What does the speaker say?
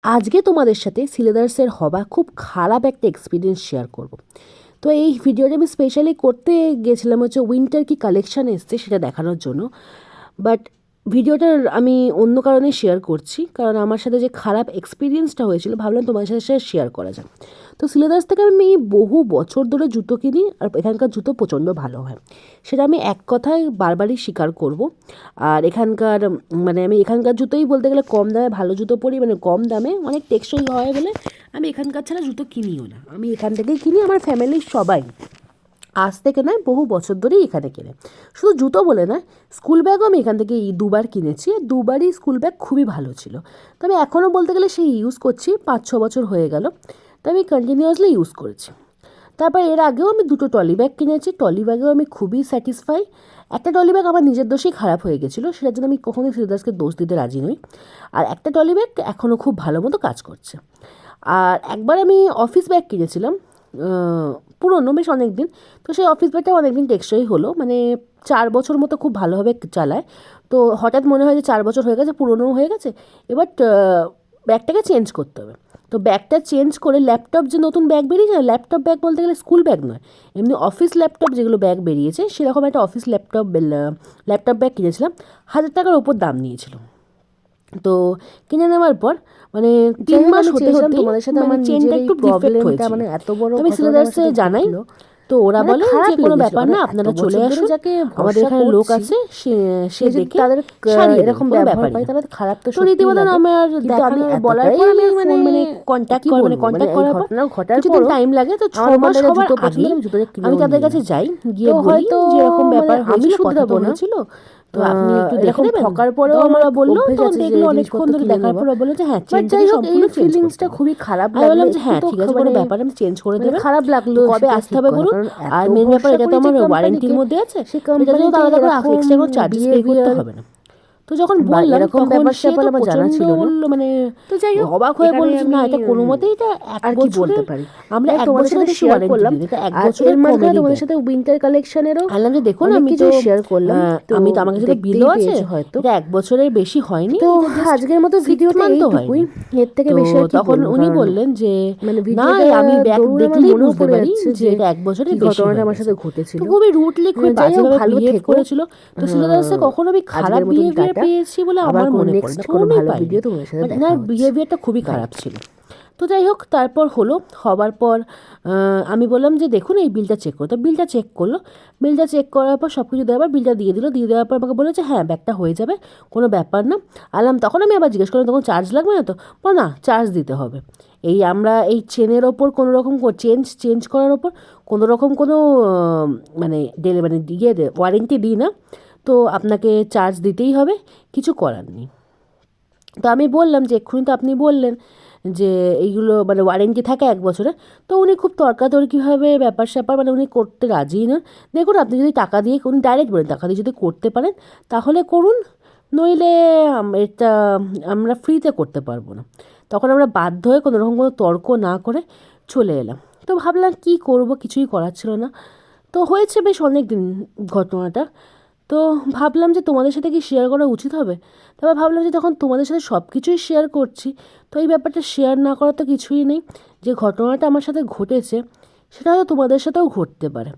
আজকে তোমাদের সাথে সিলেবাসের হওয়া খুব খারাপ একটা এক্সপিরিয়েন্স শেয়ার করব। তো এই ভিডিওটা আমি স্পেশালি করতে গেছিলাম হচ্ছে উইন্টার কি কালেকশান এসছে সেটা দেখানোর জন্য। বাট ভিডিওটার আমি অন্য কারণে শেয়ার করছি, কারণ আমার সাথে যে খারাপ এক্সপিরিয়েন্সটা হয়েছিল ভাবলাম তোমাদের সাথে সেটা শেয়ার করা যায়। তো সিলেবাস থেকে আমি বহু বছর ধরে জুতো কিনি, আর এখানকার জুতো প্রচণ্ড ভালো হয়, সেটা আমি এক কথায় বারবারই স্বীকার করব। আর এখানকার আমি এখানকার জুতোই বলতে গেলে কম দামে ভালো জুতো পরি, মানে কম দামে অনেক টেকসই হয় বলে আমি এখানকার ছাড়া জুতো কিনিও না। আমি এখান থেকেই কিনি, আমার ফ্যামিলির সবাই আজ থেকে নয় বহু বছর ধরেই এখানে কেনে। শুধু জুতো বলে নয়, স্কুল ব্যাগও আমি এখান থেকে দুবার কিনেছি, দুবারই স্কুল ব্যাগ খুবই ভালো ছিল। তো আমি এখনও বলতে গেলে সেই ইউজ করছি, 5-6 বছর হয়ে গেল, তো আমি কন্টিনিউয়াসলি ইউজ করেছি। তারপর এর আগেও আমি দুটো ট্রলি ব্যাগ কিনেছি, ট্রলি ব্যাগেও আমি খুবই স্যাটিসফাই। একটা ট্রলি ব্যাগ আমার নিজের দোষেই খারাপ হয়ে গেছিলো, সেটার জন্য আমি কখনোই শ্রীদাসকে দোষ দিতে রাজি নই। আর একটা ট্রলি ব্যাগ এখনও খুব ভালো মতো কাজ করছে। আর একবার আমি অফিস ব্যাগ কিনেছিলাম, পুরনো বেশ অনেক দিন। তো সেই অফিস ব্যাগটা অনেক দিন টেকসই হলো, 4 বছর মতো খুব ভালোভাবে চালায়। তো হঠাৎ মনে হয় যে 4 বছর হয়ে গেছে, পুরনোও হয়ে গেছে, এবার ব্যাগটাকে চেঞ্জ করতে হবে। তো ব্যাগটা চেঞ্জ করে ল্যাপটপ যে নতুন ব্যাগ বেরিয়েছে না, ল্যাপটপ ব্যাগ বলতে গেলে স্কুল ব্যাগ নয়, এমনি অফিস ল্যাপটপ যেগুলো ব্যাগ বেরিয়েছে সেরকম একটা অফিস ল্যাপটপ ব্যাগ কিনেছিলাম। 1000 টাকার ওপর দাম নিয়েছিল। তো কিনে নেওয়ার পর 3 মাস হতে হতে তোমাদের সাথে আমার চেনটা একটু ডিফেক্ট হয়েছিল। এত বড় আমি সিলেদার্সে জানাই, তো ওরা বলে যে কোনো ব্যাপার না, আপনারা চলে আসুন, আমাদের এখানে লোক আছে, সে দেখে তাদের এরকম ব্যবহার পাই তাহলে খারাপ তো রীতিমতো আমার দেখানো বলার পর আমি কন্ট্যাক্ট করার পর কিছুদিন টাইম লাগে, তো 6 মাস হবার আগে আমি তাদের কাছে যাই, গিয়ে হয়তো যে এরকম ব্যাপার আমি শুধরাবো না ছিল। তো আপনি একটু দেখে নেবেন। ঠকার পরেও আমরা বললো, তো দেখলো অনেকক্ষণ ধরে দেখার পরে বললো যে হ্যাঁ, যাই হোক এই ফিলিংসটা খুবই খারাপ লাগলো। আমি বললাম যে হ্যাঁ ঠিক আছে, কোনো ব্যাপার, আমি চেঞ্জ করে দেবো। খারাপ লাগলো, কবে আসতে হবে বলুন। আর মেন ব্যাপার এটা তো আমার ওয়ারেন্টির মধ্যে আছে, এটা জন্য তো আলাদা করে এক্সট্রা কোনো চার্জেস পে করতে হবে না। তো যখন বললাম এরকম ব্যাপার স্যাপার আমার জানা ছিল না, তো যাই হোক অবাক হয়ে বলল যে না, এটা কোনো মতেই এটা এক বছর বলতে পারি, আমরা এক বছরের শেয়ার করলাম। এটা এক বছরের মাঝখানে তোমাদের সাথে উইন্টার কালেকশনেরও আনলাম যে দেখুন আমি তো শেয়ার করলাম, আমি তো আমার কাছে বিলও আছে, হয়তো এটা এক বছরের বেশি হয়নি। তো আজকের মতো ভিডিওটা এইটুকুই, এর থেকে বেশি আর কি। তখন উনি বললেন যে না, আমি ব্যাগ দেখলেই বুঝতে পারি যে এটা এক বছরের বেশি ঘটনাটা আমার সাথে ঘটেছিল। খুবই রুটলি, খুব বাজেভাবে বিহেভ করেছিল। তো সিলেবাসে কখনো আমি খারাপ বিহেভিয়ার পেয়েছি বলে আমার মনে পড়ে না, কোনো ভালো ভিডিও তোমার সাথে দেখা হচ্ছে। বিহেভিয়ারটা খুবই খারাপ ছিল। তো যাই হোক তারপর হবার পর আমি বললাম যে দেখুন এই বিলটা চেক করো। তো বিলটা চেক করলো, বিলটা চেক করার পর সব কিছু দেওয়ার পর বিলটা দিয়ে দিল, দিয়ে দেওয়ার পর আমাকে বলেছে হ্যাঁ ব্যাগটা হয়ে যাবে, কোনো ব্যাপার না। তখন আমি আবার জিজ্ঞেস করলাম তখন চার্জ লাগবে না তো? বলো না, চার্জ দিতে হবে। আমরা এই চেনের ওপর কোনো রকম চেঞ্জ করার ওপর কোনো রকম কোনো ওয়ারেন্টি দিই না, তো আপনাকে চার্জ দিতেই হবে, কিছু করার নেই। তো আমি বললাম যে এক্ষুনি তো আপনি বললেন যে এইগুলো ওয়ারেন্টি থাকে 1 বছরে। তো উনি খুব তর্কাতর্কিভাবে ব্যাপার স্যাপার উনি করতে রাজিই না। দেখুন আপনি যদি টাকা দিয়ে, উনি ডাইরেক্ট বলেন টাকা দিয়ে যদি করতে পারেন তাহলে করুন, নইলে এটা আমরা ফ্রিতে করতে পারবো না। তখন আমরা বাধ্য হয়ে কোনো রকম কোনো তর্ক না করে চলে এলাম। তো ভাবলাম কী করব, কিছুই করার ছিল না। তো হয়েছে বেশ অনেক দিন ঘটনাটা। তো ভাবলাম যে তোমাদের সাথে কি শেয়ার করা উচিত হবে। তারপর ভাবলাম যে তখন তোমাদের সাথে সব কিছুই শেয়ার করছি, তো এই ব্যাপারটা শেয়ার না করার তো কিছুই নেই। যে ঘটনাটা আমার সাথে ঘটেছে সেটা হয়তো তোমাদের সাথেও ঘটতে পারে।